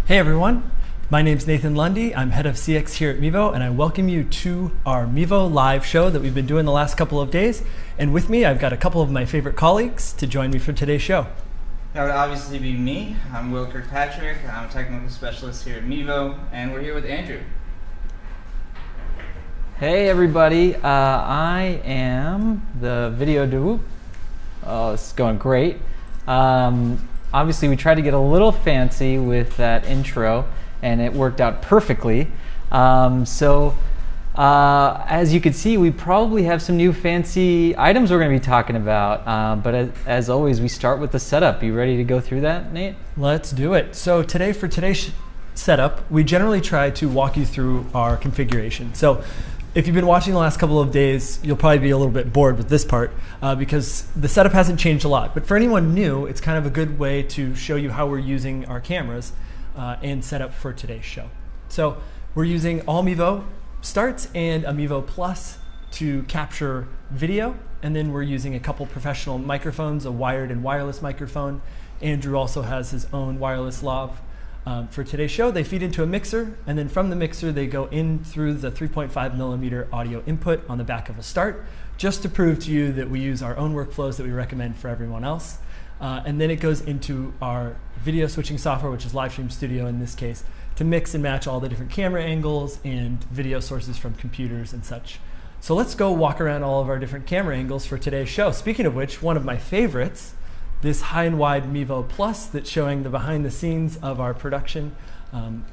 Hey everyone, my name's Nathan Lundy. I'm head of CX here at Mevo, and I welcome you to our Mevo live show that we've been doing the last couple of days. And with me, I've got a couple of my favorite colleagues to join me for today's show. That would obviously be me. I'm Whitaker. I'm a technical specialist here at Mevo, and we're here with Andrew. Hey everybody, I am the video dude. Oh, it's going great. Obviously we tried to get a little fancy with that intro and it worked out perfectly. As you can see, we probably have some new fancy items we're going to be talking about. But as always, we start with the setup. You ready to go through that, Nate? Let's do it. So today, for today's setup, we generally try to walk you through our configuration. So if you've been watching the last couple of days, you'll probably be a little bit bored with this part because the setup hasn't changed a lot. But for anyone new, it's kind of a good way to show you how we're using our cameras and set up for today's show. So we're using all Mevo starts and a Mevo Plus to capture video. And then we're using a couple professional microphones, a wired and wireless microphone. Andrew also has his own wireless lav. For today's show, they feed into a mixer, and then from the mixer, they go in through the 3.5 millimeter audio input on the back of a start, just to prove to you that we use our own workflows that we recommend for everyone else. And then it goes into our video switching software, which is Livestream Studio in this case, to mix and match all the different camera angles and video sources from computers and such. So let's go walk around all of our different camera angles for today's show. Speaking of which, one of my favorites, this high and wide Mevo Plus that's showing the behind the scenes of our production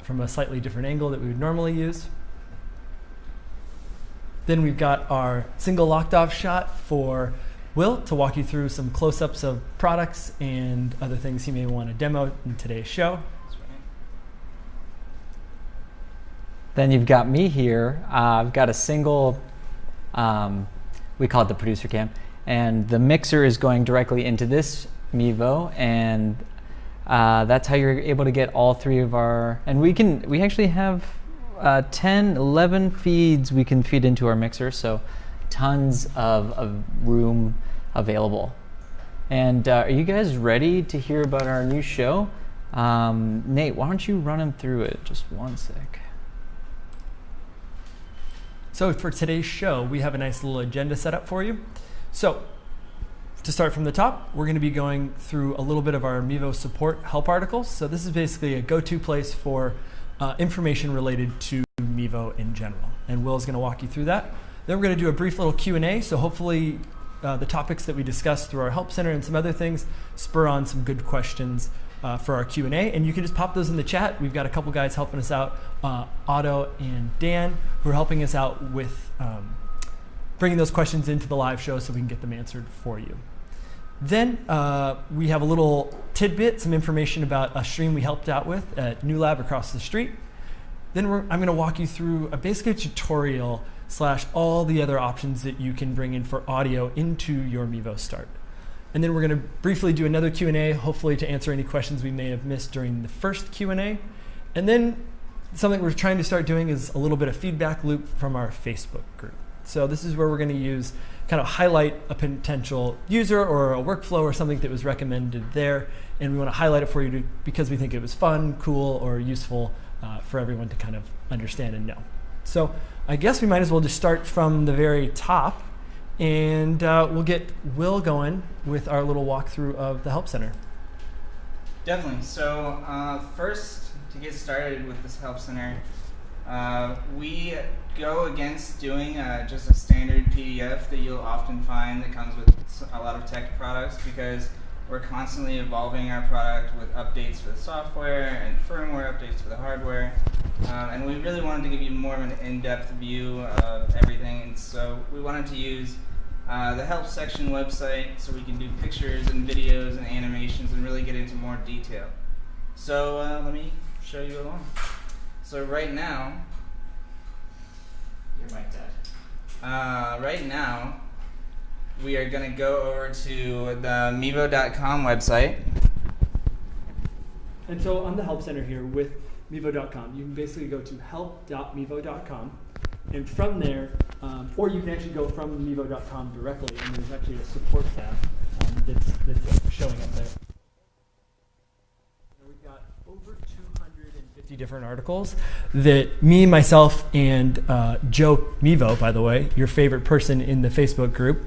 from a slightly different angle that we would normally use. Then we've got our single locked off shot for Will to walk you through some close-ups of products and other things he may want to demo in today's show. Then you've got me here. I've got a single, we call it the producer cam, and the mixer is going directly into this Mevo, and that's how you're able to get all three of our, and we actually have 10, 11 feeds we can feed into our mixer, so tons of room available. And are you guys ready to hear about our new show? Nate, why don't you run him through it? Just one sec. So for today's show, we have a nice little agenda set up for you. So to start from the top, we're going to be going through a little bit of our Mevo support help articles. So this is basically a go-to place for information related to Mevo in general. And Will's going to walk you through that. Then we're going to do a brief little Q&A. So hopefully the topics that we discussed through our help center and some other things spur on some good questions for our Q&A. And you can just pop those in the chat. We've got a couple guys helping us out, Otto and Dan, who are helping us out with bringing those questions into the live show so we can get them answered for you. Then we have a little tidbit, some information about a stream we helped out with at New Lab across the street. Then I'm going to walk you through basically a tutorial / all the other options that you can bring in for audio into your Mevo Start. And then we're going to briefly do another Q&A, hopefully to answer any questions we may have missed during the first Q&A. And then something we're trying to start doing is a little bit of feedback loop from our Facebook group. So this is where we're going to use kind of highlight a potential user or a workflow or something that was recommended there, and we want to highlight it for you because we think it was fun, cool, or useful for everyone to kind of understand and know. So I guess we might as well just start from the very top, and we'll get Will going with our little walkthrough of the Help Center. Definitely. So first, to get started with this Help Center, we go against doing just a standard PDF that you'll often find that comes with a lot of tech products, because we're constantly evolving our product with updates for the software and firmware updates for the hardware. And we really wanted to give you more of an in-depth view of everything, and so we wanted to use the help section website so we can do pictures and videos and animations and really get into more detail. So let me show you along. So right now, your mic died. Right now, we are going to go over to the Mevo.com website. And so on the Help Center here with Mevo.com, you can basically go to help.mevo.com, and from there, or you can actually go from Mevo.com directly, and there's actually a support tab that's showing up there. And we've got over 250 50 different articles that me, myself, and Joe Mevo, by the way, your favorite person in the Facebook group,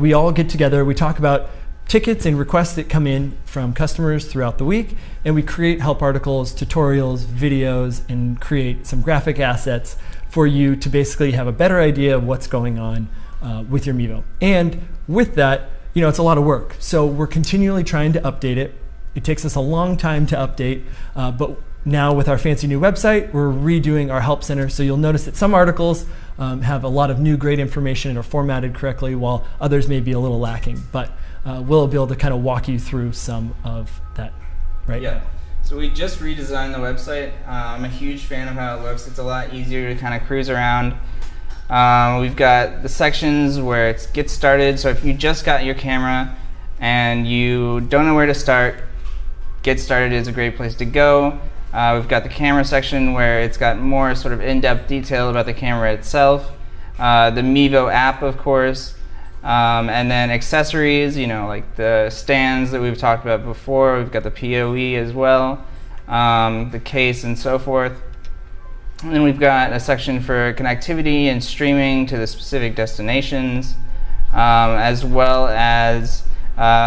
we all get together, we talk about tickets and requests that come in from customers throughout the week, and we create help articles, tutorials, videos, and create some graphic assets for you to basically have a better idea of what's going on with your Mevo. And with that, it's a lot of work. So we're continually trying to update it. It takes us a long time to update, but now with our fancy new website, we're redoing our help center. So you'll notice that some articles have a lot of new great information and are formatted correctly, while others may be a little lacking. But we'll be able to kind of walk you through some of that, right? Yeah. So we just redesigned the website. I'm a huge fan of how it looks. It's a lot easier to kind of cruise around. We've got the sections where it's get started. So if you just got your camera and you don't know where to start, get started is a great place to go. We've got the camera section where it's got more sort of in-depth detail about the camera itself. The Mevo app, of course. And then accessories, like the stands that we've talked about before. We've got the PoE as well, the case and so forth. And then we've got a section for connectivity and streaming to the specific destinations, as well as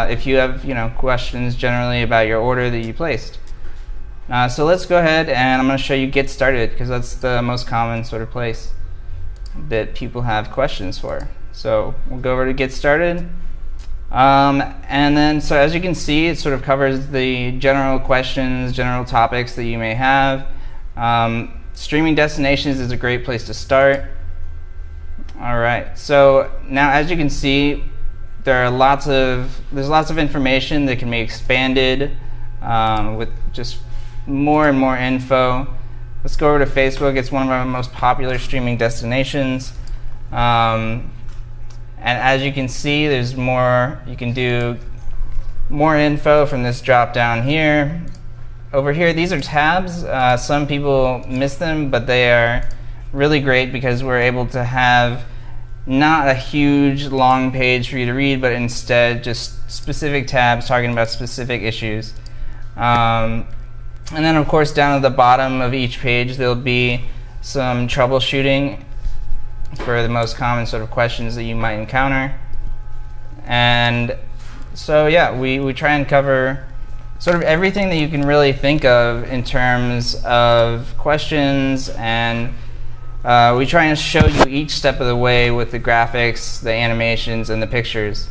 if you have questions generally about your order that you placed. So let's go ahead and I'm going to show you Get Started, because that's the most common sort of place that people have questions for. So we'll go over to Get Started. And then, so as you can see, it sort of covers the general questions, general topics that you may have. Streaming destinations is a great place to start. All right, so now as you can see, there's lots of information that can be expanded with just more and more info. Let's go over to Facebook. It's one of our most popular streaming destinations. And as you can see, there's more. You can do more info from this drop down here. Over here, these are tabs. Some people miss them, but they are really great because we're able to have not a huge long page for you to read, but instead just specific tabs talking about specific issues. And then of course down at the bottom of each page there'll be some troubleshooting for the most common sort of questions that you might encounter. And so yeah, we try and cover sort of everything that you can really think of in terms of questions, and we try and show you each step of the way with the graphics, the animations, and the pictures.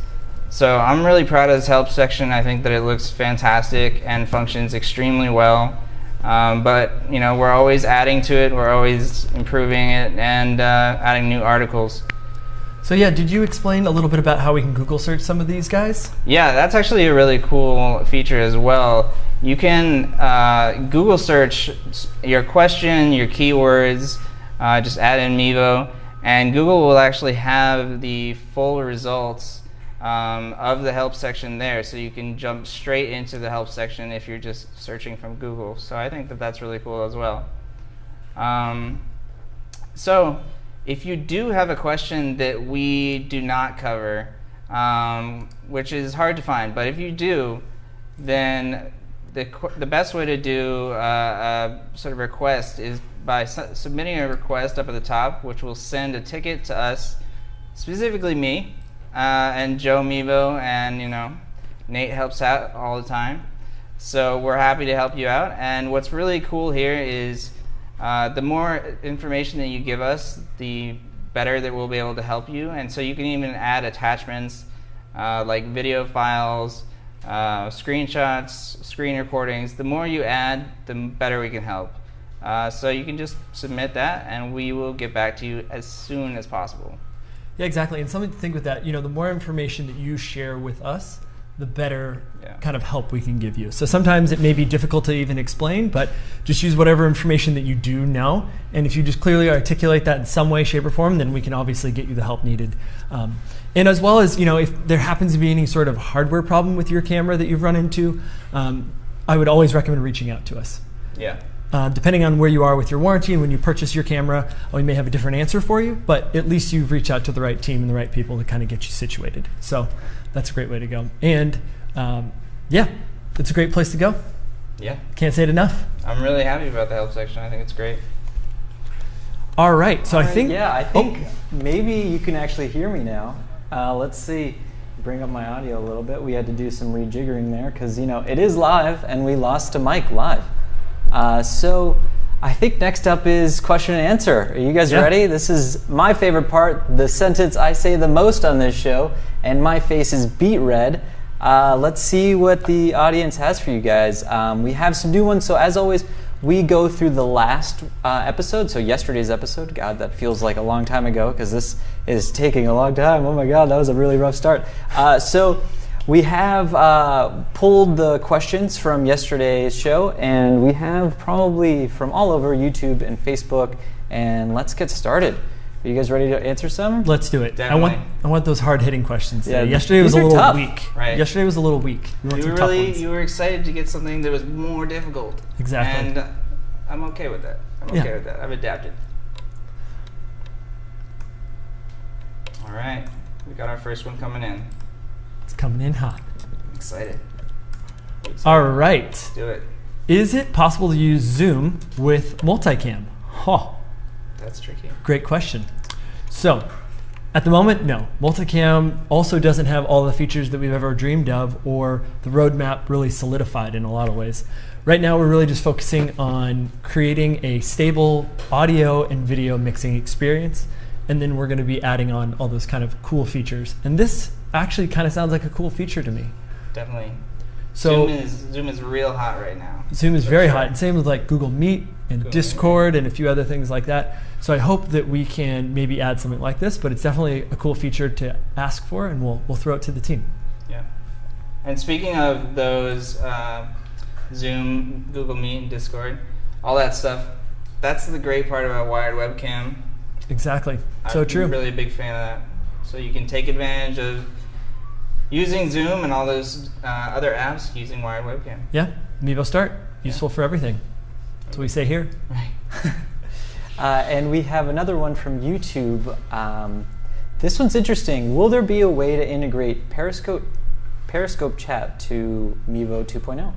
So I'm really proud of this help section. I think that it looks fantastic and functions extremely well. But we're always adding to it, we're always improving it, and adding new articles. So yeah, did you explain a little bit about how we can Google search some of these guys? Yeah, that's actually a really cool feature as well. You can Google search your question, your keywords, just add in Mevo, and Google will actually have the full results of the help section there, so you can jump straight into the help section if you're just searching from Google. So I think that that's really cool as well. So if you do have a question that we do not cover, which is hard to find, but if you do, then the best way to do a sort of request is by submitting a request up at the top, which will send a ticket to us, specifically me, and Joe Mevo, and Nate helps out all the time. So we're happy to help you out. And what's really cool here is the more information that you give us, the better that we'll be able to help you. And so you can even add attachments like video files, screenshots, screen recordings. The more you add, the better we can help. So you can just submit that, and we will get back to you as soon as possible. Yeah, exactly. And something to think with that, the more information that you share with us, the better kind of help we can give you. So sometimes it may be difficult to even explain, but just use whatever information that you do know. And if you just clearly articulate that in some way, shape, or form, then we can obviously get you the help needed. And as well as, if there happens to be any sort of hardware problem with your camera that you've run into, I would always recommend reaching out to us. Yeah. Depending on where you are with your warranty and when you purchase your camera, we may have a different answer for you, but at least you've reached out to the right team and the right people to kind of get you situated. So that's a great way to go. And yeah, it's a great place to go. Yeah. Can't say it enough. I'm really happy about the help section. I think it's great. All right, so I think... Yeah, I think maybe you can actually hear me now. Let's see. Bring up my audio a little bit. We had to do some rejiggering there because, you know, it is live and we lost a mic live. So I think next up is question and answer. Are you guys ready? This is my favorite part, the sentence I say the most on this show, and my face is beet red. Let's see what the audience has for you guys. We have some new ones, so as always, we go through the last episode, so yesterday's episode. God, that feels like a long time ago because this is taking a long time. Oh my God, that was a really rough start. So we have pulled the questions from yesterday's show, and we have probably from all over YouTube and Facebook, and let's get started. Are you guys ready to answer some? Let's do it. Definitely. I want those hard-hitting questions. Yeah, yesterday was a little tough. weak. Right. Yesterday was a little weak. You were excited to get something that was more difficult. Exactly. And I'm okay with that. I've adapted. All right. We got our first one coming in. It's coming in hot. I'm excited. All right. Let's do it. Is it possible to use Zoom with multicam? That's tricky. Great question. So, at the moment, no. Multicam also doesn't have all the features that we've ever dreamed of, or the roadmap really solidified in a lot of ways. Right now, we're really just focusing on creating a stable audio and video mixing experience, and then we're going to be adding on all those kind of cool features. And this actually kind of sounds like a cool feature to me. Definitely. So Zoom is real hot right now. Zoom is very hot, and same with like Google Meet and Discord and a few other things like that. So I hope that we can maybe add something like this, but it's definitely a cool feature to ask for, and we'll throw it to the team. Yeah. And speaking of those Zoom, Google Meet, and Discord, all that stuff, that's the great part about wired webcam. Exactly. So true. I'm really a big fan of that. So you can take advantage of using Zoom and all those other apps using wired webcam. Yeah. Mevo Start. Useful for everything. That's what we say here. Right. And we have another one from YouTube. This one's interesting. Will there be a way to integrate Periscope chat to Mevo 2.0?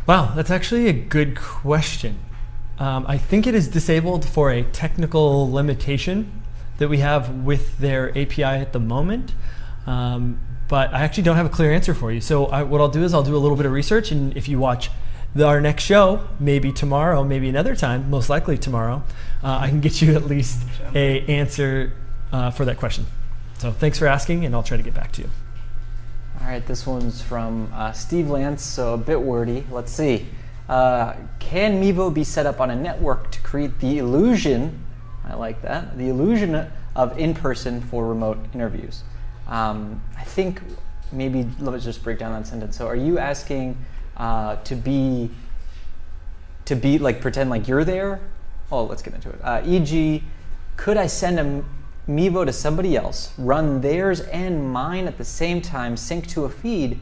Wow, that's actually a good question. I think it is disabled for a technical limitation that we have with their API at the moment. But I actually don't have a clear answer for you. So what I'll do is I'll do a little bit of research, and if you watch our next show, maybe tomorrow, maybe another time, most likely tomorrow, I can get you at least an answer for that question. So thanks for asking, and I'll try to get back to you. All right, this one's from Steve Lance, so a bit wordy. Let's see. Can Mevo be set up on a network to create the illusion, I like that, the illusion of in-person for remote interviews? I think maybe let's just break down that sentence. So are you asking to be like pretend like you're there? Oh, let's get into it. E.g., could I send a Mevo to somebody else, run theirs and mine at the same time, sync to a feed,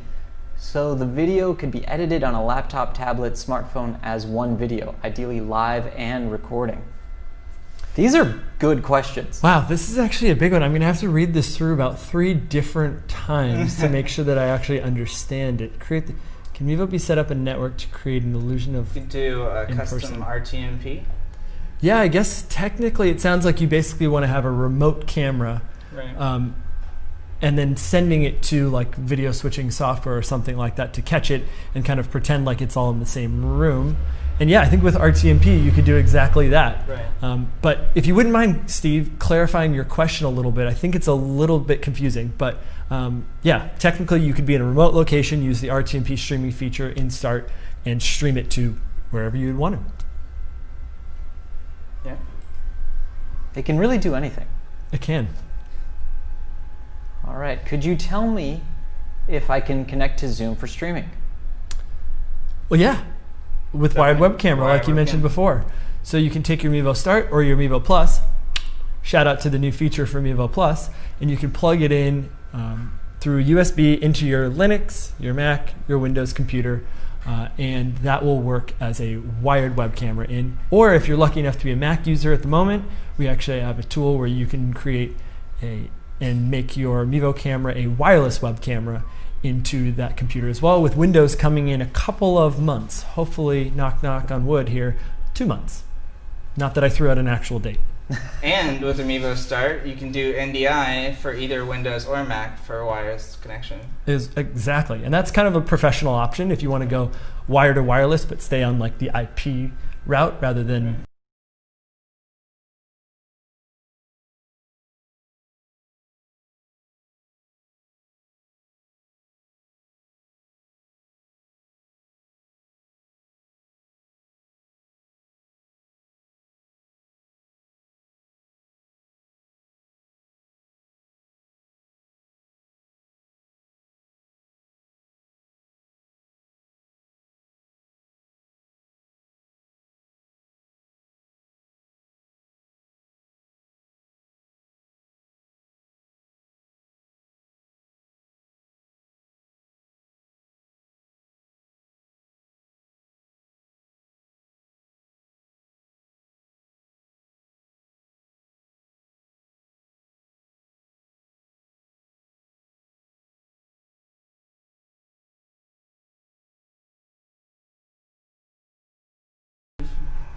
so the video could be edited on a laptop, tablet, smartphone as one video, ideally live and recording? These are good questions. Wow, this is actually a big one. I'm going to have to read this through about 3 different times to make sure that I actually understand it. Can Mevo be set up a network to create an illusion of You could do a in-person? custom RTMP. Yeah, I guess technically it sounds like you basically want to have a remote camera, Right. and then sending it to like video switching software or something like that to catch it and kind of pretend like it's all in the same room. And yeah, I think with RTMP you could do exactly that. Right. But if you wouldn't mind, Steve, clarifying your question a little bit, I think it's a little bit confusing. But yeah, technically you could be in a remote location, use the RTMP streaming feature in Start, and stream it to wherever you'd want to. Yeah. It can really do anything. It can. All right, could you tell me if I can connect to Zoom for streaming? Well, yeah. With wired web camera, Wired like you webcam. mentioned before. So you can take your Mevo Start or your Mevo Plus, shout out to the new feature for Mevo Plus, and you can plug it in through USB into your Linux, your Mac, your Windows computer, and that will work as a wired web camera in. Or if you're lucky enough to be a Mac user at the moment, we actually have a tool where you can create and make your Mevo camera a wireless web camera into that computer as well, with Windows coming in a couple of months. Hopefully, knock knock on wood here, 2 months. Not that I threw out an actual date. And with the Mevo Start, you can do NDI for either Windows or Mac for a wireless connection. Exactly, and that's kind of a professional option if you want to go wire to wireless, but stay on like the IP route rather than.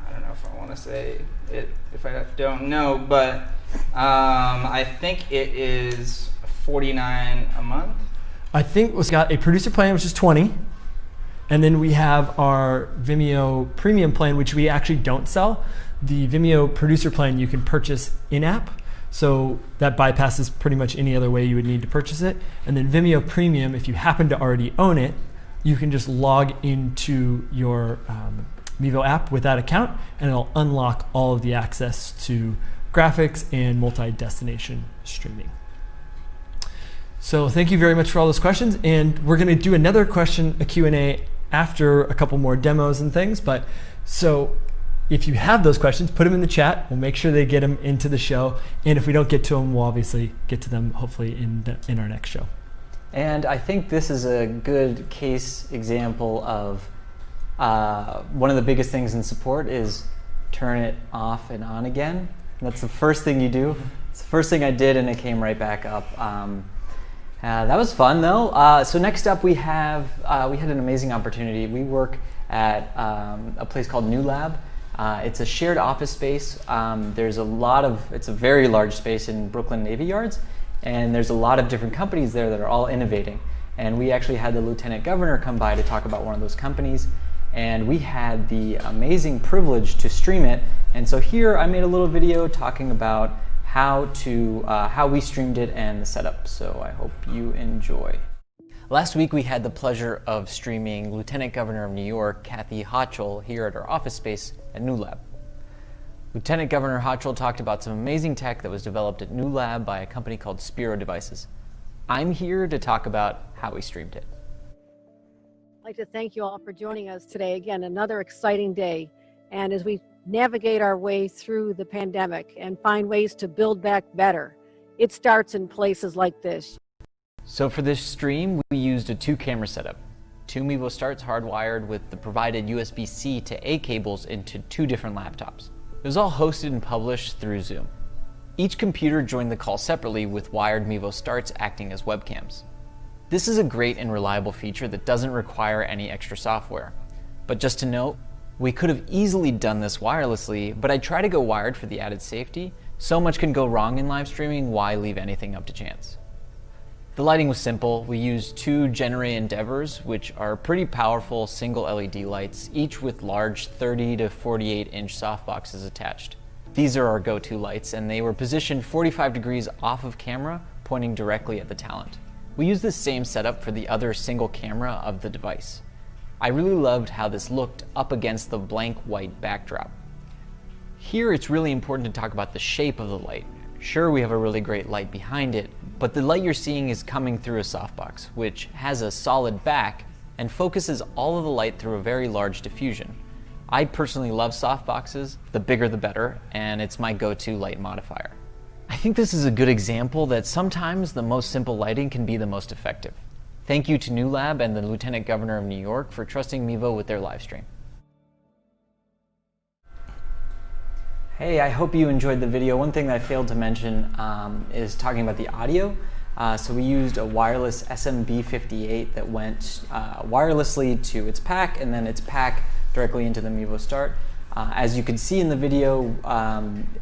I don't know if I want to say it if I don't know, but I think it is $49 a month. I think we've got a producer plan, which is 20, and then we have our Vimeo premium plan, which we actually don't sell. The Vimeo producer plan you can purchase in-app, so that bypasses pretty much any other way you would need to purchase it. And then Vimeo Premium, if you happen to already own it, you can just log into your Mevo app with that account, and it'll unlock all of the access to graphics and multi-destination streaming. So thank you very much for all those questions, and we're going to do another question, a Q&A, after a couple more demos and things. But so if you have those questions, put them in the chat. We'll make sure they get them into the show, and if we don't get to them, we'll obviously get to them hopefully in our next show. And I think this is a good case example of one of the biggest things in support is turn it off and on again. And that's the first thing you do. It's the first thing I did, and it came right back up. That was fun though. So next up we had an amazing opportunity. We work at a place called New Lab. It's a shared office space. It's a very large space in Brooklyn Navy Yards, and there's a lot of different companies there that are all innovating. And we actually had the Lieutenant Governor come by to talk about one of those companies, and we had the amazing privilege to stream it. And so here I made a little video talking about how we streamed it and the setup, so I hope you enjoy. Last week we had the pleasure of streaming Lieutenant Governor of New York, Kathy Hochul, here at our office space at New Lab. Lieutenant Governor Hochul talked about some amazing tech that was developed at New Lab by a company called Spiro Devices. I'm here to talk about how we streamed it. I'd like to thank you all for joining us today. Again, another exciting day. And as we navigate our way through the pandemic and find ways to build back better, it starts in places like this. So for this stream, we used a 2-camera setup. 2 Mevo Starts hardwired with the provided USB-C to A cables into 2 different laptops. It was all hosted and published through Zoom. Each computer joined the call separately with wired Mevo Starts acting as webcams. This is a great and reliable feature that doesn't require any extra software. But just to note, we could have easily done this wirelessly, but I try to go wired for the added safety. So much can go wrong in live streaming, why leave anything up to chance? The lighting was simple. We used 2 Genere Endeavors, which are pretty powerful single LED lights, each with large 30 to 48 inch softboxes attached. These are our go-to lights, and they were positioned 45 degrees off of camera, pointing directly at the talent. We used this same setup for the other single camera of the device. I really loved how this looked up against the blank white backdrop. Here it's really important to talk about the shape of the light. Sure, we have a really great light behind it, but the light you're seeing is coming through a softbox, which has a solid back and focuses all of the light through a very large diffusion. I personally love softboxes, the bigger the better, and it's my go-to light modifier. I think this is a good example that sometimes the most simple lighting can be the most effective. Thank you to New Lab and the Lieutenant Governor of New York for trusting Mevo with their live stream. Hey, I hope you enjoyed the video. One thing that I failed to mention is talking about the audio. So we used a wireless SMB58 that went wirelessly to its pack, and then its pack directly into the Mevo Start. As you can see in the video,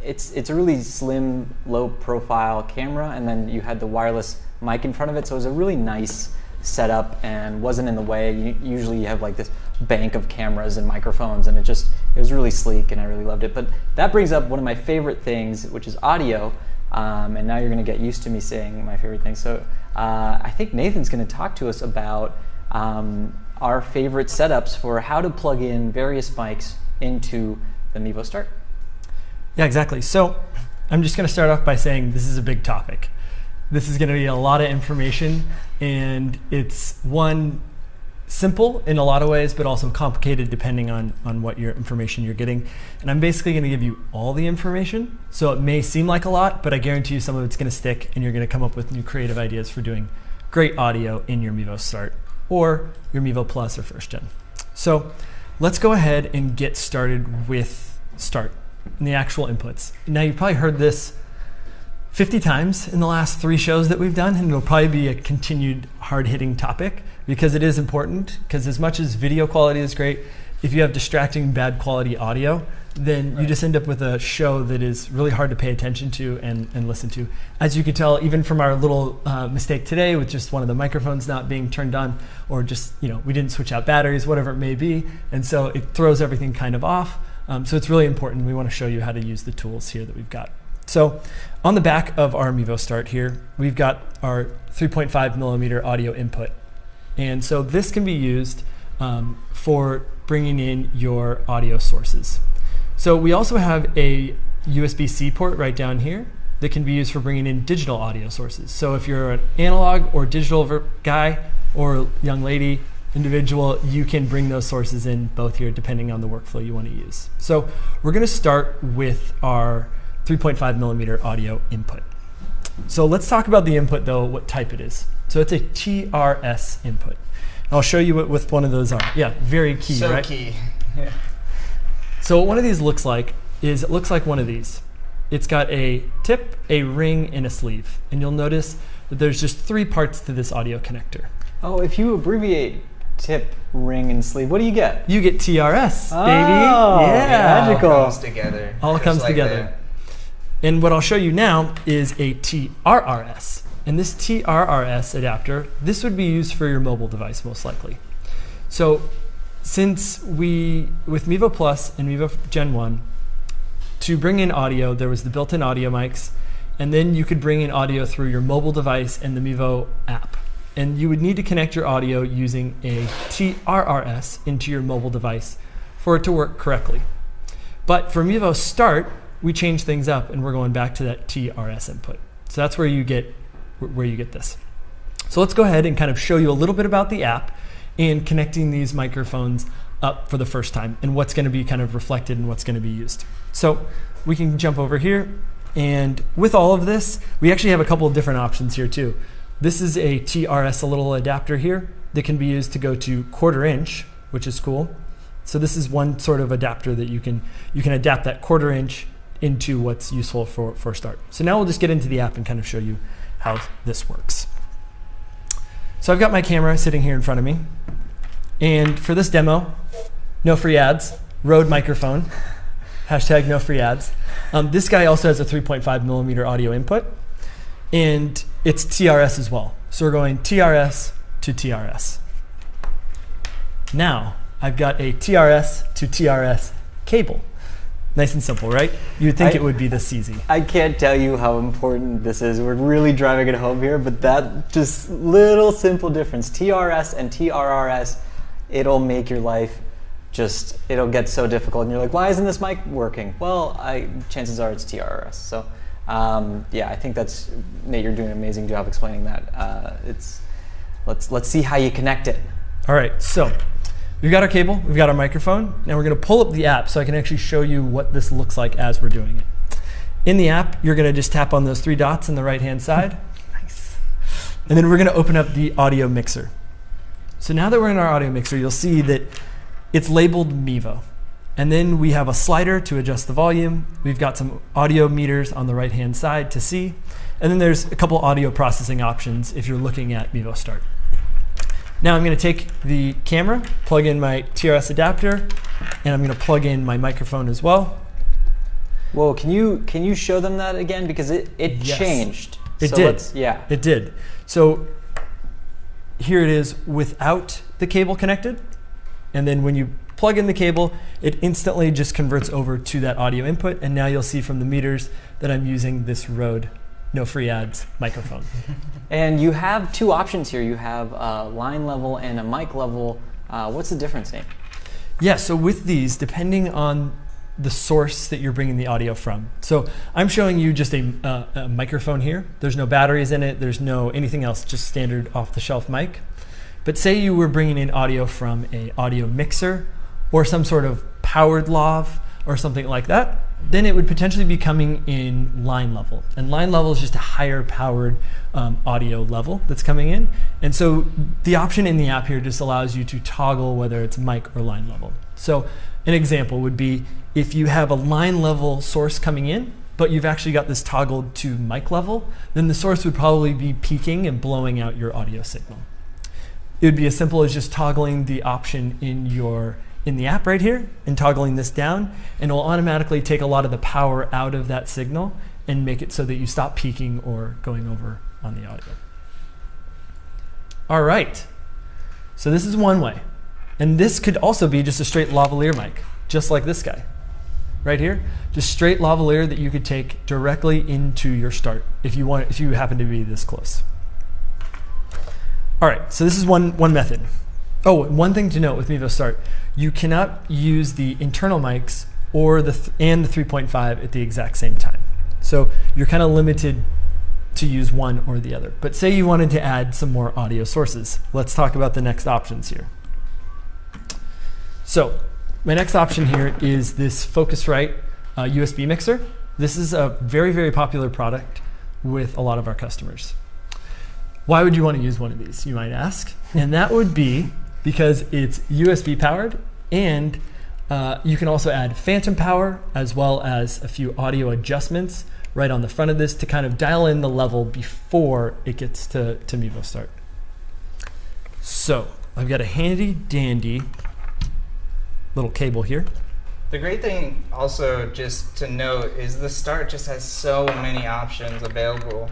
it's a really slim, low-profile camera, and then you had the wireless mic in front of it, so it was a really nice setup and wasn't in the way. Usually you have like this bank of cameras and microphones, and it was really sleek, and I really loved it. But that brings up one of my favorite things, which is audio. And now you're going to get used to me saying my favorite thing. So I think Nathan's going to talk to us about our favorite setups for how to plug in various mics into the Mevo Start. Yeah, exactly. So I'm just going to start off by saying this is a big topic. This is going to be a lot of information, and it's simple in a lot of ways, but also complicated depending on what your information you're getting. And I'm basically going to give you all the information. So it may seem like a lot, but I guarantee you some of it's going to stick, and you're going to come up with new creative ideas for doing great audio in your Mevo Start or your Mevo Plus or first gen. So let's go ahead and get started with Start and the actual inputs. Now you've probably heard this 50 times in the last 3 shows that we've done, and it'll probably be a continued hard-hitting topic because it is important, because as much as video quality is great, if you have distracting bad quality audio, then you just end up with a show that is really hard to pay attention to and listen to. As you can tell, even from our little mistake today with just one of the microphones not being turned on, or just, we didn't switch out batteries, whatever it may be, and so it throws everything kind of off. So it's really important. We want to show you how to use the tools here that we've got. So on the back of our Mevo Start here, we've got our 3.5 millimeter audio input. And so this can be used for bringing in your audio sources. So we also have a USB-C port right down here that can be used for bringing in digital audio sources. So if you're an analog or digital guy or young lady, individual, you can bring those sources in both here depending on the workflow you want to use. So we're going to start with our 3.5 millimeter audio input. So let's talk about the input though, what type it is. So it's a TRS input. I'll show you what with one of those are. Yeah, very key, so right? Key. Yeah. So what one of these looks like is, it looks like one of these. It's got a tip, a ring, and a sleeve. And you'll notice that there's just 3 parts to this audio connector. Oh, if you abbreviate tip, ring, and sleeve, what do you get? You get TRS, oh, baby. Yeah. Magical. All comes together. All comes like together. that. And what I'll show you now is a TRRS. And this TRRS adapter, this would be used for your mobile device most likely. So since with Mevo Plus and Mevo Gen 1, to bring in audio, there was the built-in audio mics, and then you could bring in audio through your mobile device and the Mevo app. And you would need to connect your audio using a TRRS into your mobile device for it to work correctly. But for Mevo Start, we changed things up, and we're going back to that TRS input. So that's where you get this. So let's go ahead and kind of show you a little bit about the app and connecting these microphones up for the first time and what's going to be kind of reflected and what's going to be used. So we can jump over here, and with all of this, we actually have a couple of different options here too. This is a TRS, a little adapter here that can be used to go to 1/4 inch, which is cool. So this is one sort of adapter that you can adapt that 1/4 inch into what's useful for Start. So now we'll just get into the app and kind of show you how this works. So I've got my camera sitting here in front of me, and for this demo, no free ads, Rode microphone, hashtag no free ads. This guy also has a 3.5 millimeter audio input, and it's TRS as well. So we're going TRS to TRS. Now I've got a TRS to TRS cable. Nice and simple, right? You would think it would be this easy. I can't tell you how important this is. We're really driving it home here, but that just little simple difference, TRS and TRRS, it'll make your life it'll get so difficult. And you're like, why isn't this mic working? Well, chances are it's TRRS. So yeah, I think Nate, you're doing an amazing job explaining that. Let's see how you connect it. All right, so we've got our cable, we've got our microphone. Now we're going to pull up the app so I can actually show you what this looks like as we're doing it. In the app, you're going to just tap on those 3 dots on the right-hand side. Nice. And then we're going to open up the audio mixer. So now that we're in our audio mixer, you'll see that it's labeled Mevo. And then we have a slider to adjust the volume. We've got some audio meters on the right-hand side to see. And then there's a couple audio processing options if you're looking at Mevo Start. Now I'm going to take the camera, plug in my TRS adapter, and I'm going to plug in my microphone as well. Whoa, can you show them that again? Because it Yes. changed. It So did. Yeah. It did. So here it is without the cable connected. And then when you plug in the cable, it instantly just converts over to that audio input. And now you'll see from the meters that I'm using this Rode no free ads microphone. And you have two options here. You have a line level and a mic level. What's the difference, Nate? Yeah, so with these, depending on the source that you're bringing the audio from. So I'm showing you just a microphone here. There's no batteries in it. There's no anything else, just standard off-the-shelf mic. But say you were bringing in audio from a audio mixer or some sort of powered lav or something like that, then it would potentially be coming in line level. And line level is just a higher powered audio level that's coming in. And so the option in the app here just allows you to toggle whether it's mic or line level. So an example would be if you have a line level source coming in, but you've actually got this toggled to mic level, then the source would probably be peaking and blowing out your audio signal. It would be as simple as just toggling the option in the app right here and toggling this down, and it will automatically take a lot of the power out of that signal and make it so that you stop peaking or going over on the audio. All right, so this is one way. And this could also be just a straight lavalier mic, just like this guy right here. Just straight lavalier that you could take directly into your Start if you happen to be this close. All right, so this is one method. Oh, one thing to note with Mevo Start, you cannot use the internal mics or the 3.5 at the exact same time. So you're kind of limited to use one or the other. But say you wanted to add some more audio sources. Let's talk about the next options here. So my next option here is this Focusrite USB Mixer. This is a very, very popular product with a lot of our customers. Why would you want to use one of these, you might ask? And that would be because it's USB powered, and you can also add phantom power as well as a few audio adjustments right on the front of this to kind of dial in the level before it gets to Mevo Start. So I've got a handy dandy little cable here. The great thing also just to note is the Start just has so many options available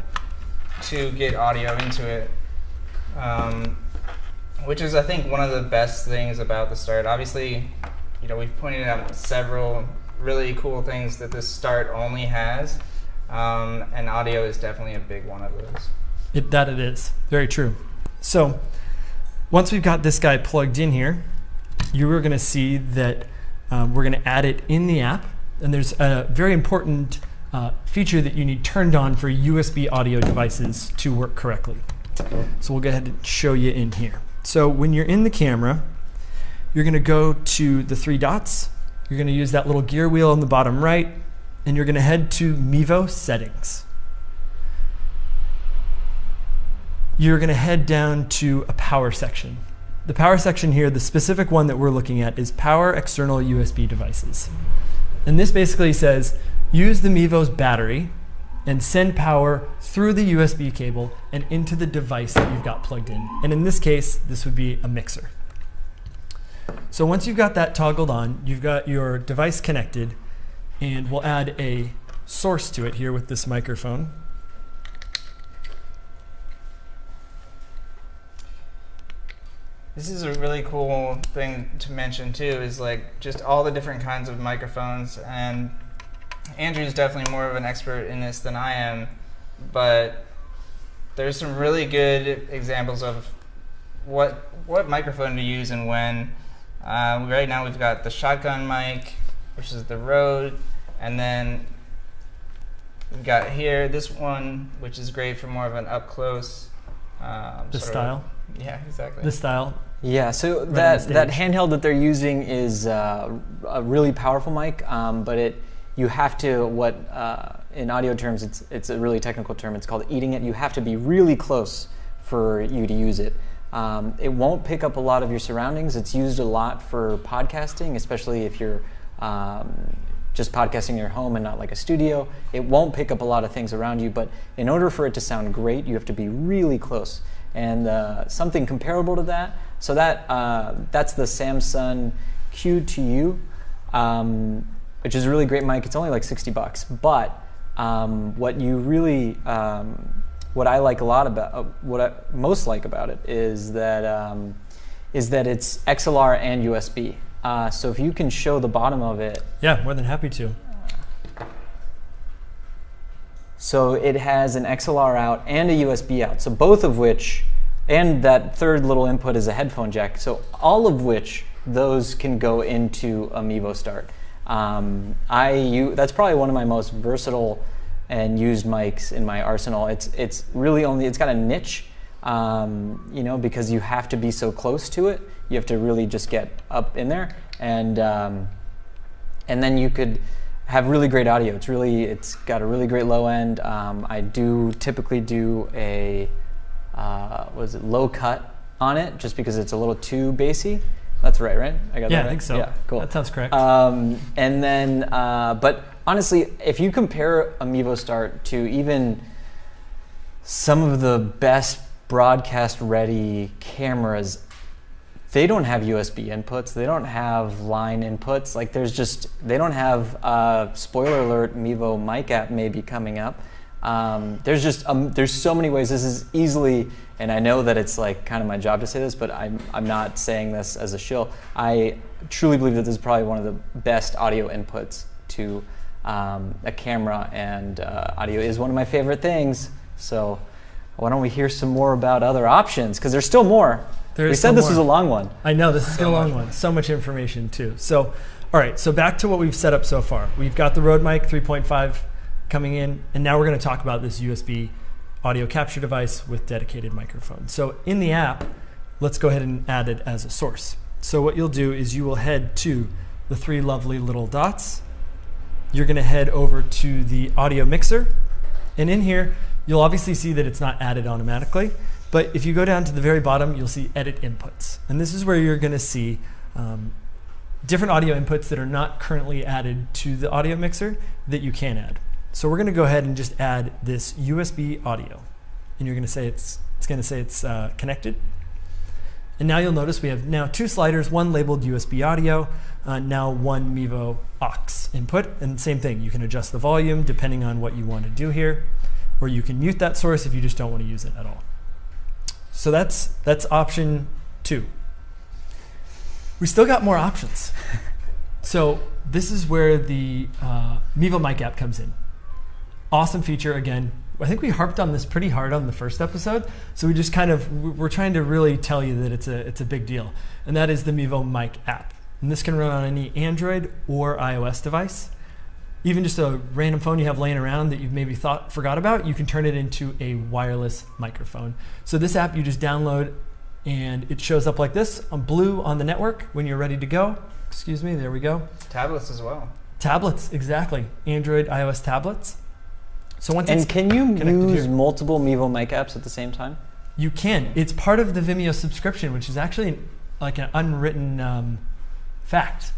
to get audio into it, which is I think one of the best things about the Start. Obviously, we've pointed out several really cool things that the Start only has, and audio is definitely a big one of those. It is, very true. So once we've got this guy plugged in here, you are going to see that we're going to add it in the app, and there's a very important feature that you need turned on for USB audio devices to work correctly. So we'll go ahead and show you in here. So when you're in the camera, you're going to go to the three dots. You're going to use that little gear wheel on the bottom right, and you're going to head to Mevo Settings. You're going to head down to a power section. The power section here, the specific one that we're looking at, is Power External USB Devices. And this basically says, use the Mevo's battery and send power through the USB cable and into the device that you've got plugged in. And in this case, this would be a mixer. So once you've got that toggled on, you've got your device connected, and we'll add a source to it here with this microphone. This is a really cool thing to mention too, is like just all the different kinds of microphones, and Andrew's definitely more of an expert in this than I am, but there's some really good examples of what microphone to use and when. Right now we've got the shotgun mic, which is the Rode, and then we've got here this one, which is great for more of an up close. The style. Yeah, exactly. The style. Yeah, so Right that handheld that they're using is a really powerful mic, but you have to, in audio terms, it's a really technical term, it's called eating it. You have to be really close for you to use it. It won't pick up a lot of your surroundings. It's used a lot for podcasting, especially if you're just podcasting in your home and not like a studio. It won't pick up a lot of things around you, but in order for it to sound great, you have to be really close. And something comparable to that, so that's the Samsung Q2U, which is a really great mic. It's only like $60, but what I like a lot about, what I most like about it is that it's XLR and USB. So if you can show the bottom of it. Yeah, more than happy to. So it has an XLR out and a USB out. So both of which, and that third little input is a headphone jack. So all of which, those can go into a Mevo Start. That's probably one of my most versatile and used mics in my arsenal. It's really only, it's got a niche, because you have to be so close to it. You have to really just get up in there, and then you could have really great audio. It's got a really great low end. I do typically do a low cut on it, just because it's a little too bassy. That's right? I got that right? I think so. Yeah, cool. That sounds correct. And then, but honestly, if you compare a Mevo Start to even some of the best broadcast-ready cameras, they don't have USB inputs. They don't have line inputs. Like they don't have, spoiler alert, Mevo Mic App may be coming up. There's so many ways. This is easily, and I know that it's like kind of my job to say this, but I'm not saying this as a shill. I truly believe that this is probably one of the best audio inputs to a camera, and audio is one of my favorite things. So why don't we hear some more about other options? Because there's still more. We said this was a long one. I know, this is a long one. So much information too. So, all right, so back to what we've set up so far. We've got the Rode mic 3.5 coming in, and now we're going to talk about this USB audio capture device with dedicated microphone. So in the app, let's go ahead and add it as a source. So what you'll do is you will head to the three lovely little dots. You're going to head over to the audio mixer, and in here, you'll obviously see that it's not added automatically. But if you go down to the very bottom, you'll see edit inputs. And this is where you're going to see different audio inputs that are not currently added to the audio mixer that you can add. So we're going to go ahead and just add this USB audio. And you're going to say it's connected. And now you'll notice we have now two sliders, one labeled USB audio, now one Mevo aux input. And same thing, you can adjust the volume depending on what you want to do here, or you can mute that source if you just don't want to use it at all. So that's option 2. We still got more options. So this is where the Mevo Mic App comes in. Awesome feature. Again, I think we harped on this pretty hard on the first episode. So we just we're trying to really tell you that it's a big deal. And that is the Mevo Mic App. And this can run on any Android or iOS device. Even just a random phone you have laying around that you've maybe forgot about, you can turn it into a wireless microphone. So this app you just download, and it shows up like this on blue on the network when you're ready to go. Excuse me, there we go. Tablets as well. Tablets, exactly. Android, iOS tablets. So once and can you use multiple Mevo Mic apps at the same time? You can. It's part of the Vimeo subscription, which is actually like an unwritten fact.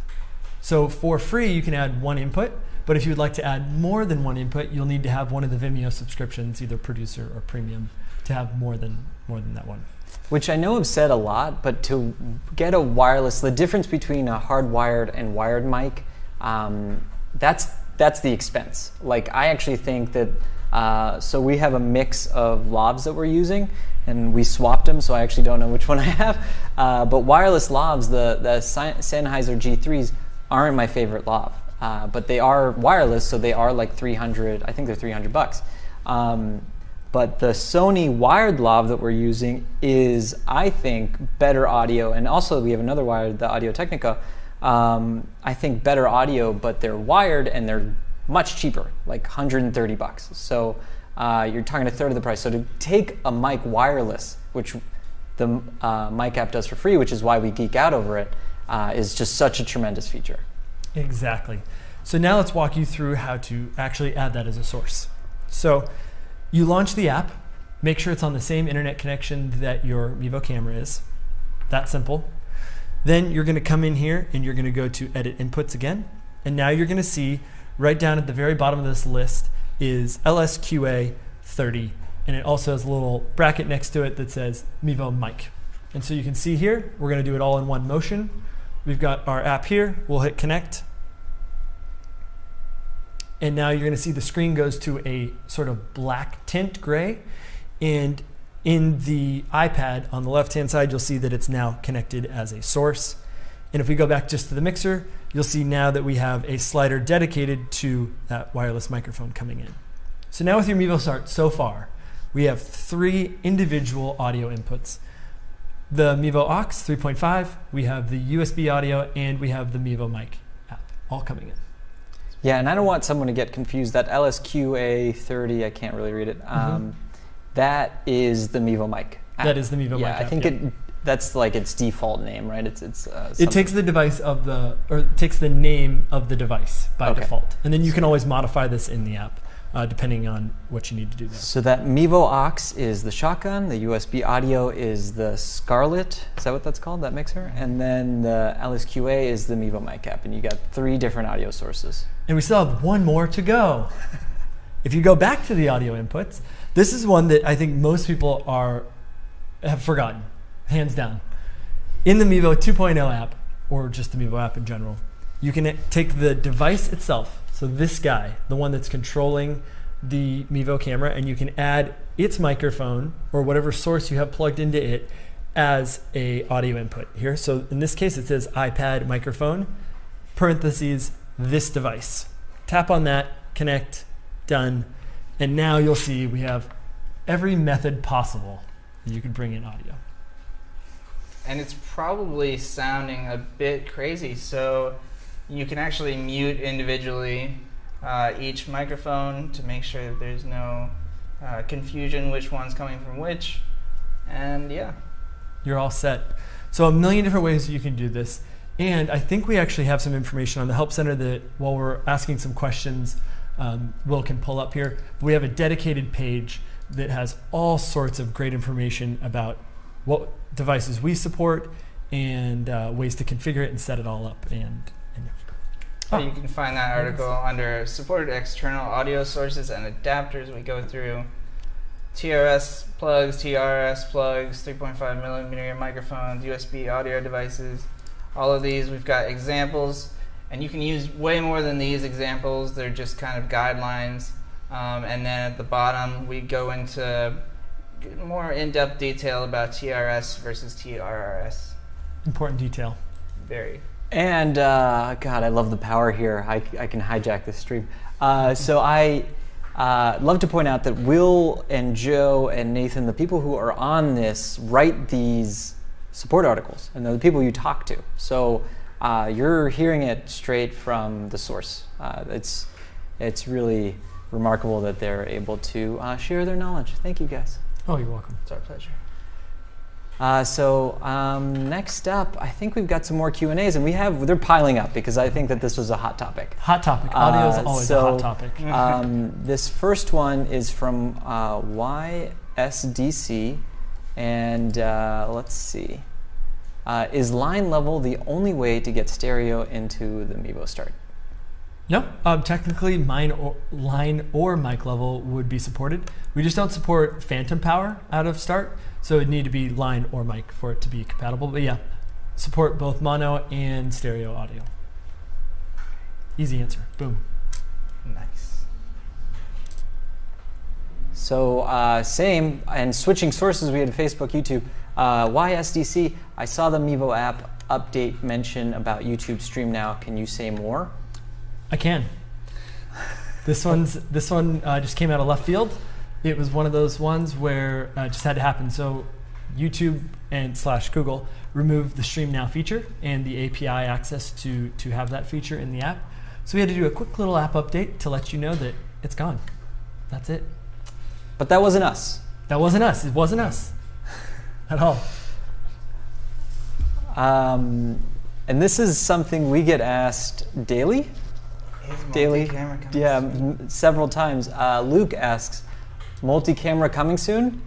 So for free, you can add one input. But if you would like to add more than one input, you'll need to have one of the Vimeo subscriptions, either producer or premium, to have more than that one. Which I know I've said a lot, but to get a wireless, the difference between a hardwired and wired mic, that's the expense. Like I actually think that, so we have a mix of lavs that we're using, and we swapped them, so I actually don't know which one I have. But wireless lavs, the Sennheiser G3s aren't my favorite lav. But they are wireless, so they are like 300. I think they're $300. But the Sony wired lav that we're using is, I think, better audio, and also we have another wired, the Audio Technica. I think better audio, but they're wired and they're much cheaper, like $130. So you're talking a third of the price. So to take a mic wireless, which the Mic App does for free, which is why we geek out over it, is just such a tremendous feature. Exactly. So now let's walk you through how to actually add that as a source. So you launch the app, make sure it's on the same internet connection that your Mevo camera is. That simple. Then you're going to come in here and you're going to go to Edit Inputs again. And now you're going to see right down at the very bottom of this list is LSQA 30. And it also has a little bracket next to it that says Mevo Mic. And so you can see here, we're going to do it all in one motion. We've got our app here. We'll hit connect. And now you're going to see the screen goes to a sort of black tint gray. And in the iPad on the left-hand side, you'll see that it's now connected as a source. And if we go back just to the mixer, you'll see now that we have a slider dedicated to that wireless microphone coming in. So now with your Mevo Start so far, we have 3 individual audio inputs. The Mevo Aux 3.5, we have the USB audio, and we have the Mevo Mic App all coming in. Yeah, and I don't want someone to get confused. That LSQA 30, I can't really read it. That is the Mevo Mic App. That is the Mevo Mic Yeah, App. I think that's like its default name, right? It takes the device takes the name of the device by default, and then you can always modify this in the app depending on what you need to do there. So that Mevo Aux is the shotgun, the USB audio is the Scarlett, is that what that's called, that mixer? And then the LSQA is the Mevo Mic App, and you got 3 different audio sources. And we still have one more to go. If you go back to the audio inputs, this is one that I think most people have forgotten, hands down. In the Mevo 2.0 app, or just the Mevo app in general, you can take the device itself, so this guy, the one that's controlling the Mevo camera, and you can add its microphone or whatever source you have plugged into it as a audio input here. So in this case, it says iPad microphone, parentheses, this device. Tap on that, connect, done. And now you'll see we have every method possible that you could bring in audio. And it's probably sounding a bit crazy, so you can actually mute individually each microphone to make sure that there's no confusion which one's coming from which. And yeah. You're all set. So a million different ways you can do this. And I think we actually have some information on the Help Center that while we're asking some questions, Will can pull up here. We have a dedicated page that has all sorts of great information about what devices we support and ways to configure it and set it all up. You can find that article under supported external audio sources and adapters. We go through TRS plugs, 3.5 millimeter microphones, USB audio devices, all of these. We've got examples, and you can use way more than these examples. They're just kind of guidelines. And then at the bottom, we go into more in-depth detail about TRS versus TRRS. Important detail. Very. And God, I love the power here. I can hijack this stream. So I love to point out that Will and Joe and Nathan, the people who are on this, write these support articles, and they're the people you talk to. So you're hearing it straight from the source. It's really remarkable that they're able to share their knowledge. Thank you, guys. Oh, you're welcome. It's our pleasure. Next up, I think we've got some more Q&As, and they're piling up because I think that this was a hot topic. Hot topic. Audio is always a hot topic. This first one is from YSDC, and let's see. Is line level the only way to get stereo into the Mevo Start? No, technically line or mic level would be supported. We just don't support phantom power out of Start, so it'd need to be line or mic for it to be compatible. But yeah, support both mono and stereo audio. Easy answer. Boom. Nice. So same, and switching sources, we had Facebook, YouTube. YSDC, I saw the Mevo app update mention about YouTube Stream Now. Can you say more? I can. This one just came out of left field. It was one of those ones where it just had to happen. So YouTube and /Google removed the Stream Now feature and the API access to have that feature in the app. So we had to do a quick little app update to let you know that it's gone. That's it. But that wasn't us. That wasn't us. It wasn't us at all. And this is something we get asked daily. Daily, several times. Luke asks, multi-camera coming soon?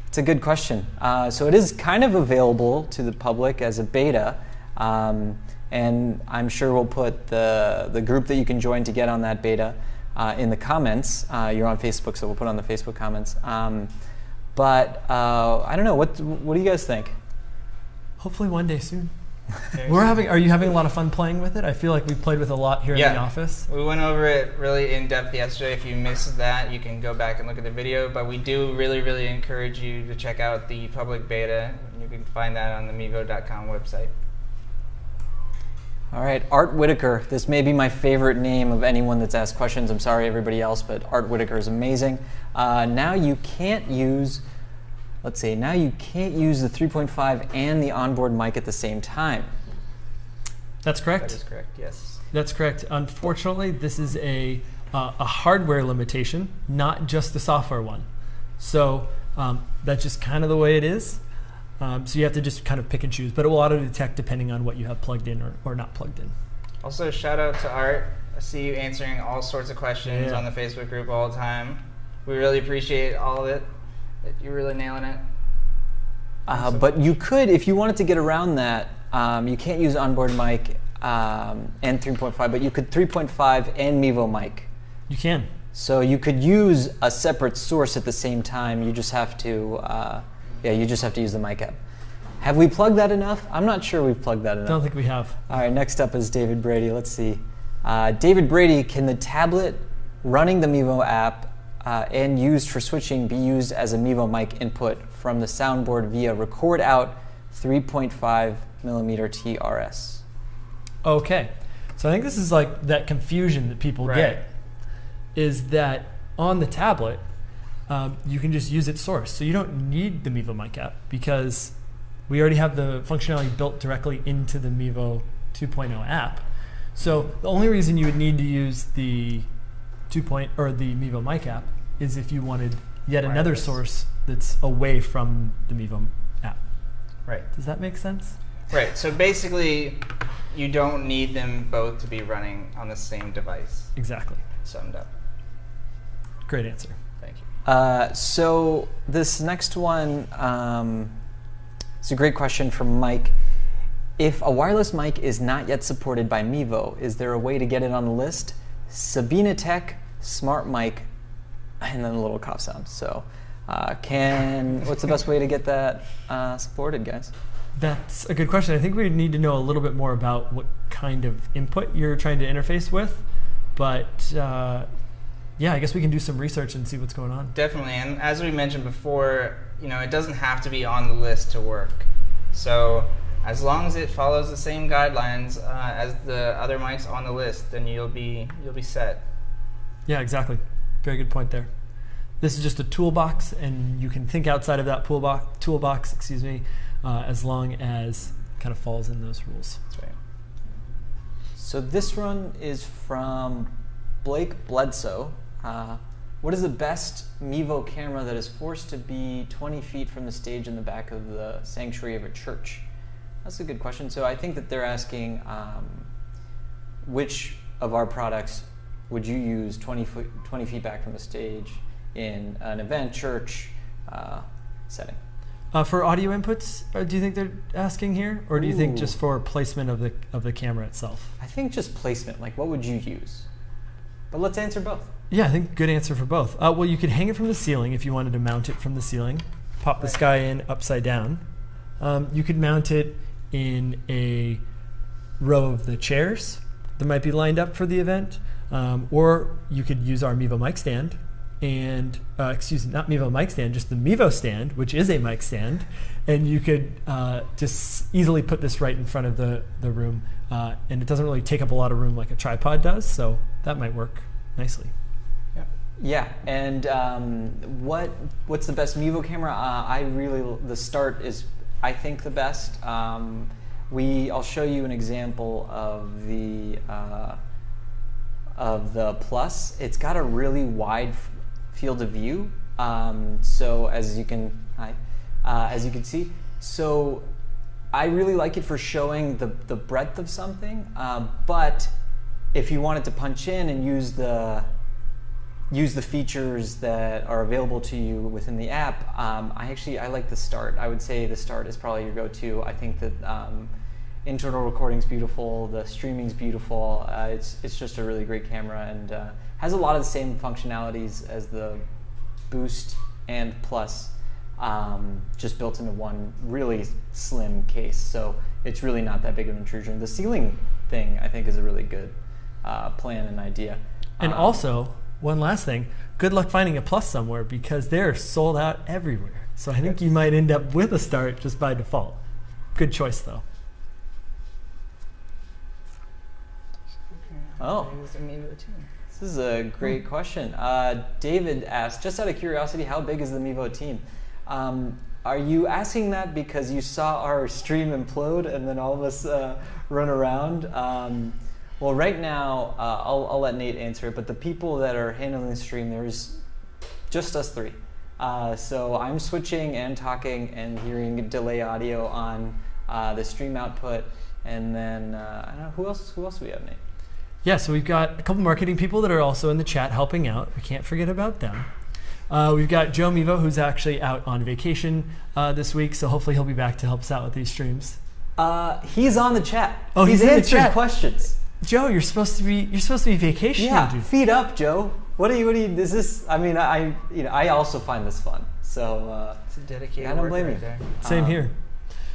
It's a good question. So it is kind of available to the public as a beta, and and I'm sure we'll put the group that you can join to get on that beta in the comments. You're on Facebook, so we'll put it on the Facebook comments. But I don't know, what do you guys think? Hopefully one day soon. Are you having a lot of fun playing with it? I feel like we played with a lot here in the office. We went over it really in depth yesterday. If you missed that, you can go back and look at the video. But we do really encourage you to check out the public beta. You can find that on the Mevo.com website. All right, Art Whitaker. This may be my favorite name of anyone that's asked questions. I'm sorry, everybody else, but Art Whitaker is amazing. Now you can't use, let's see, now you can't use the 3.5 and the onboard mic at the same time. That's correct. That is correct, yes. That's correct. Unfortunately, this is a hardware limitation, not just a software one. So that's just kind of the way it is. So you have to just kind of pick and choose, but it will auto-detect depending on what you have plugged in or not plugged in. Also, shout out to Art. I see you answering all sorts of questions on the Facebook group all the time. We really appreciate all of it. You're really nailing it. But you could, if you wanted to get around that, you can't use onboard mic and 3.5, but you could 3.5 and Mevo mic. You can. So you could use a separate source at the same time. You just have to, you just have to use the mic app. Have we plugged that enough? I'm not sure we've plugged that enough. Don't think we have. All right, next up is David Brady. Let's see. David Brady, can the tablet running the Mevo app and used for switching be used as a Mevo mic input from the soundboard via record out 3.5 millimeter TRS? Okay, so I think this is like that confusion that people get, is that on the tablet, you can just use its source. So you don't need the Mevo Mic App because we already have the functionality built directly into the Mevo 2.0 app. So the only reason you would need to use the the Mevo Mic App is if you wanted yet another source that's away from the Mevo app. Right. Does that make sense? Right. So basically, you don't need them both to be running on the same device. Exactly. Summed up. Great answer. Thank you. So this next one is a great question from Mike. If a wireless mic is not yet supported by Mevo, is there a way to get it on the list? Sabina Tech, Smart Mic, and then a little cough sound. So what's the best way to get that supported, guys? That's a good question. I think we need to know a little bit more about what kind of input you're trying to interface with. But yeah, I guess we can do some research and see what's going on. Definitely, and as we mentioned before, it doesn't have to be on the list to work. So as long as it follows the same guidelines as the other mics on the list, then you'll be set. Yeah, exactly. Very good point there. This is just a toolbox, and you can think outside of that toolbox, as long as it kind of falls in those rules. That's right. So this one is from Blake Bledsoe. What is the best Mevo camera that is forced to be 20 feet from the stage in the back of the sanctuary of a church? That's a good question. So I think that they're asking which of our products would you use 20 feet back from the stage in an event, church setting? For audio inputs, do you think they're asking here? Or do you think just for placement of the camera itself? I think just placement, like what would you use? But let's answer both. Yeah, I think good answer for both. Well, you could hang it from the ceiling if you wanted to mount it from the ceiling. Pop this guy in upside down. You could mount it in a row of the chairs that might be lined up for the event. Or you could use our Mevo mic stand and, not Mevo mic stand, just the Mevo stand, which is a mic stand. And you could just easily put this right in front of the room. And it doesn't really take up a lot of room like a tripod does, so that might work nicely. Yeah, and what's the best Mevo camera? The Start is, I think, the best. I'll show you an example of the Plus. It's got a really wide field of view. So as you can see, so I really like it for showing the breadth of something. But if you wanted to punch in and use the features that are available to you within the app, I like the Start. I would say the Start is probably your go-to. I think that internal recording's beautiful, the streaming's beautiful. It's just a really great camera, and has a lot of the same functionalities as the Boost and Plus, just built into one really slim case. So it's really not that big of an intrusion. The ceiling thing, I think, is a really good plan and idea. And also, one last thing, good luck finding a Plus somewhere, because they're sold out everywhere. So I think you might end up with a Start just by default. Good choice, though. Oh, this is a great question. David asked, just out of curiosity, how big is the Mevo team? Are you asking that because you saw our stream implode and then all of us run around? Well, right now, I'll let Nate answer it, but the people that are handling the stream, there's just us three. So I'm switching and talking and hearing delay audio on the stream output, and then I don't know, who else do we have, Nate? Yeah, so we've got a couple marketing people that are also in the chat helping out. We can't forget about them. We've got Joe Mevo, who's actually out on vacation this week, so hopefully he'll be back to help us out with these streams. He's on the chat. Oh, he's in the answering chat. Questions. Joe, you're supposed to be vacationing. Yeah, dude. feet up, Joe. What do you? Is this? I mean, I also find this fun. So It's a dedicated I don't worker blame right you. there. Same here.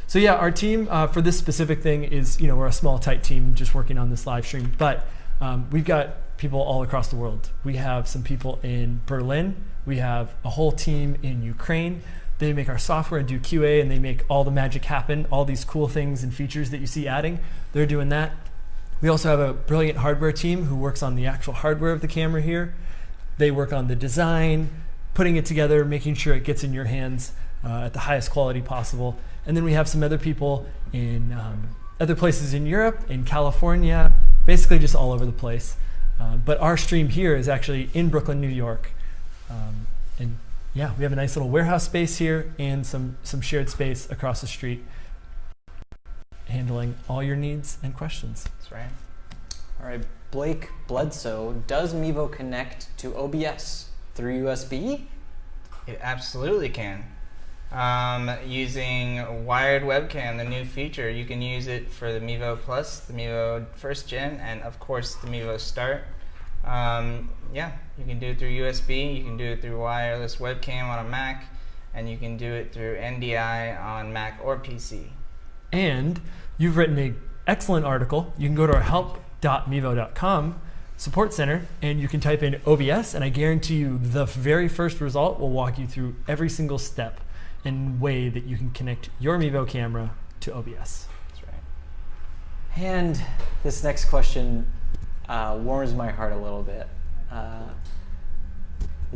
So yeah, our team for this specific thing is, we're a small, tight team just working on this live stream, but we've got people all across the world. We have some people in Berlin. We have a whole team in Ukraine. They make our software and do QA, and they make all the magic happen, all these cool things and features that you see adding. They're doing that. We also have a brilliant hardware team who works on the actual hardware of the camera here. They work on the design, putting it together, making sure it gets in your hands at the highest quality possible. And then we have some other people in other places in Europe, in California, basically just all over the place. But our stream here is actually in Brooklyn, New York. And yeah, we have a nice little warehouse space here and some shared space across the street, handling all your needs and questions. That's right. all right, Blake Bledsoe, does Mevo connect to OBS through USB? It absolutely can. Using wired webcam, the new feature, you can use it for the Mevo Plus, the Mevo First Gen, and of course the Mevo Start. Yeah, you can do it through USB, you can do it through wireless webcam on a Mac, and you can do it through NDI on Mac or PC. And you've written an excellent article. You can go to our help.mevo.com support center and you can type in OBS, and I guarantee you the very first result will walk you through every single step and way that you can connect your Mevo camera to OBS. That's right. And this next question warms my heart a little bit.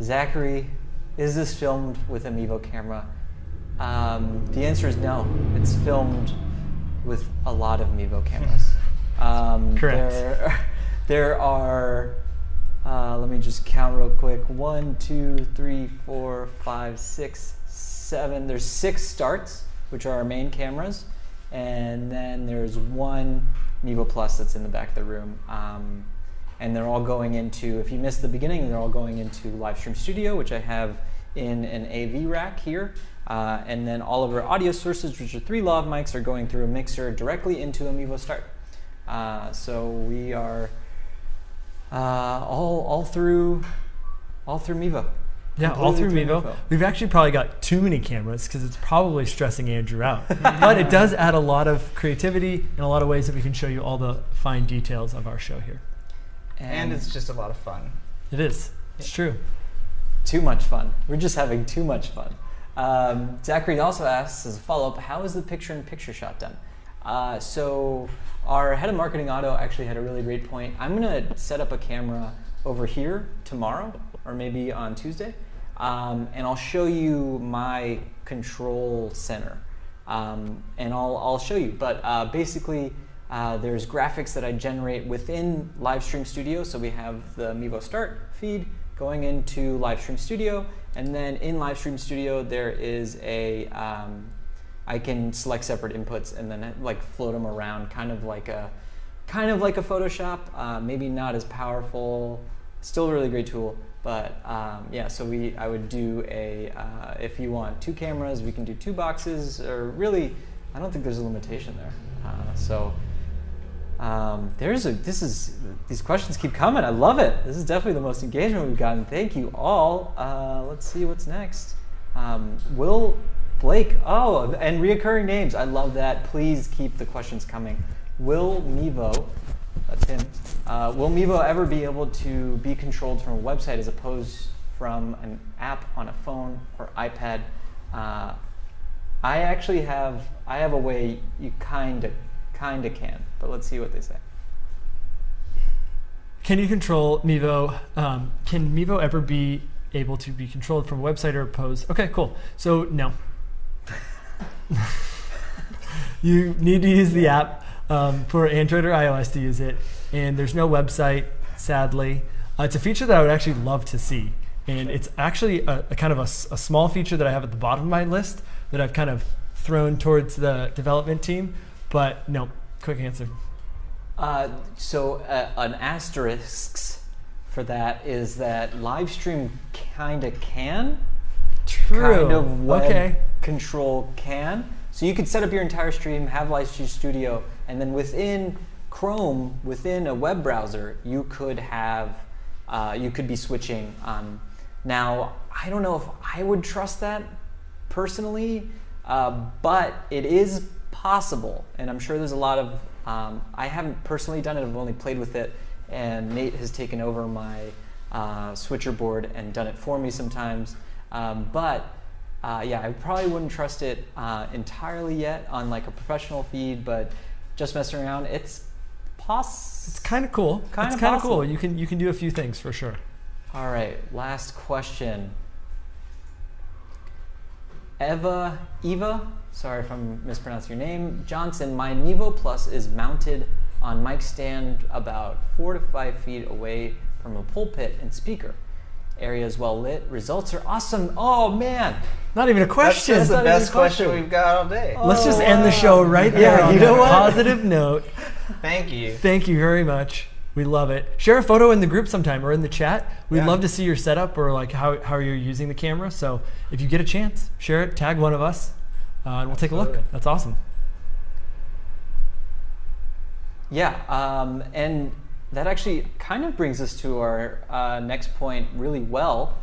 Zachary, is this filmed with a Mevo camera? The answer is no. It's filmed with a lot of Mevo cameras. Correct. There are, let me just count real quick. 1, 2, 3, 4, 5, 6, 7. There's 6 starts, which are our main cameras. And then there's 1 Mevo Plus that's in the back of the room. And they're all going into, if you missed the beginning, they're all going into Livestream Studio, which I have in an AV rack here. And then all of our audio sources, which are 3 lav mics, are going through a mixer directly into a Mevo Start. So we are all through Mevo. Yeah, all through Mevo. We've actually probably got too many cameras because it's probably stressing Andrew out. But it does add a lot of creativity and a lot of ways that we can show you all the fine details of our show here. And it's just a lot of fun. It is. It's true. Too much fun. We're just having too much fun. Zachary also asks, as a follow-up, how is the picture-in-picture shot done? So our head of marketing, Otto, actually had a really great point. I'm going to set up a camera over here tomorrow, or maybe on Tuesday, and I'll show you my control center, and I'll show you. But basically, there's graphics that I generate within Livestream Studio. So we have the Mevo Start feed going into Livestream Studio, and then in Livestream Studio there is a I can select separate inputs and then like float them around, kind of like a Photoshop. Maybe not as powerful. Still a really great tool, but yeah. So I would do a if you want 2 cameras, we can do 2 boxes, or really I don't think there's a limitation there. These questions keep coming. I love it. This is definitely the most engagement we've gotten. Thank you all. Let's see what's next. Will Blake, and reoccurring names. I love that. Please keep the questions coming. Will Mevo, that's him, will Mevo ever be able to be controlled from a website as opposed from an app on a phone or iPad? I have a way you kinda can, but let's see what they say. Can you control Mevo? Can Mevo ever be able to be controlled from a website or a pose? Okay, cool. So no. You need to use the app for Android or iOS to use it, and there's no website, sadly. It's a feature that I would actually love to see, and it's actually a kind of a small feature that I have at the bottom of my list that I've kind of thrown towards the development team, but no, quick answer. An asterisk for that is that live stream kinda can. True. Kind of web control can. So you could set up your entire stream, have Live Stream Studio, and then within Chrome, within a web browser, you could be switching. Now, I don't know if I would trust that personally, but it is possible, and I'm sure there's a lot of, I haven't personally done it, I've only played with it, and Nate has taken over my switcher board and done it for me sometimes. Yeah, I probably wouldn't trust it entirely yet on like a professional feed, but just messing around, it's kind of cool. It's kind of cool. You can do a few things for sure. All right, last question. Eva, sorry if I'm mispronouncing your name, Johnson, my Nevo Plus is mounted on mic stand about 4 to 5 feet away from a pulpit and speaker. Area is well lit. Results are awesome. Oh man, not even a question. That's the best question we've got all day. Let's just end the show right there on a positive note. Thank you. Thank you very much. We love it. Share a photo in the group sometime or in the chat. We'd love to see your setup or like how you're using the camera. So if you get a chance, share it, tag one of us, and we'll take a look. That's awesome. Yeah, and that actually kind of brings us to our next point really well.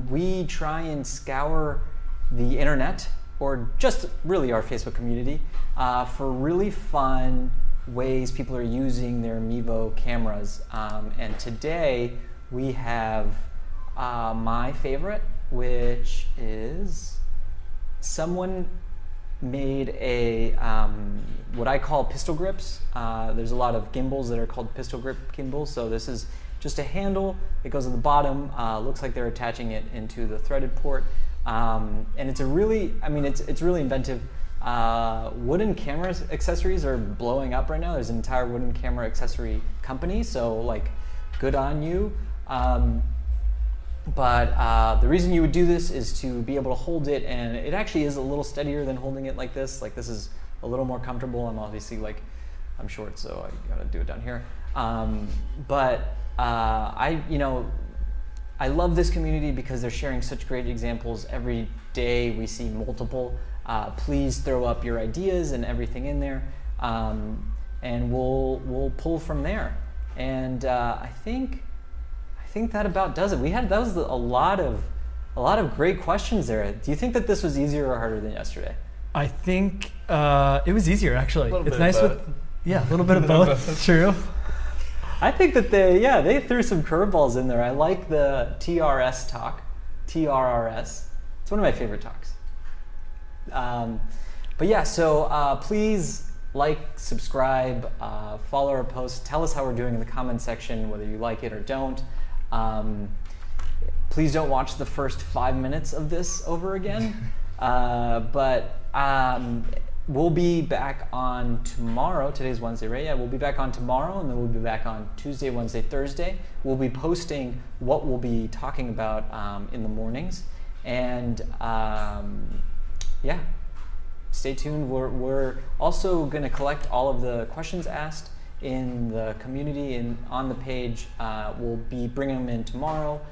We try and scour the internet, or just really our Facebook community, for really fun ways people are using their Mevo cameras. And today we have my favorite, which is someone made a what I call pistol grips. There's a lot of gimbals that are called pistol grip gimbals. So this is just a handle that goes at the bottom. Looks like they're attaching it into the threaded port, and it's a really, it's really inventive. Wooden camera accessories are blowing up right now. There's an entire wooden camera accessory company. So like, good on you. But the reason you would do this is to be able to hold it, and it actually is a little steadier than holding it like this. Like this is a little more comfortable. I'm obviously I'm short, so I gotta do it down here. I love this community because they're sharing such great examples. Every day we see multiple. Please throw up your ideas and everything in there, and we'll pull from there. And I think that about does it. That was a lot of great questions there. Do you think that this was easier or harder than yesterday? I think it was easier actually. It's nice with a little bit of both. True. I think that they threw some curveballs in there. I like the TRS talk, TRRS. It's one of my favorite talks. But yeah, so please like, subscribe, follow our posts, tell us how we're doing in the comment section, whether you like it or don't. Please don't watch the first 5 minutes of this over again. But we'll be back on tomorrow. Today's Wednesday, right? Yeah, we'll be back on tomorrow, and then we'll be back on Tuesday, Wednesday, Thursday. We'll be posting what we'll be talking about in the mornings. And yeah, stay tuned. We're also going to collect all of the questions asked in the community and on the page. We'll be bringing them in tomorrow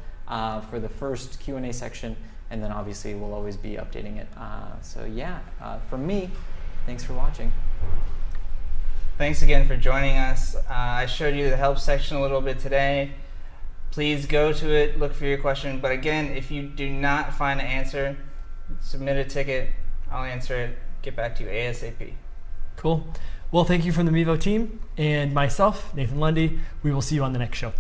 for the first Q&A section, and then obviously we'll always be updating it. So yeah, from me, Thanks for watching. Thanks again for joining us. I showed you the help section a little bit today. Please go to it, look for your question. But again, if you do not find an answer, submit a ticket. I'll answer it. Get back to you ASAP. Cool. Well, thank you from the Mevo team and myself, Nathan Lundy. We will see you on the next show.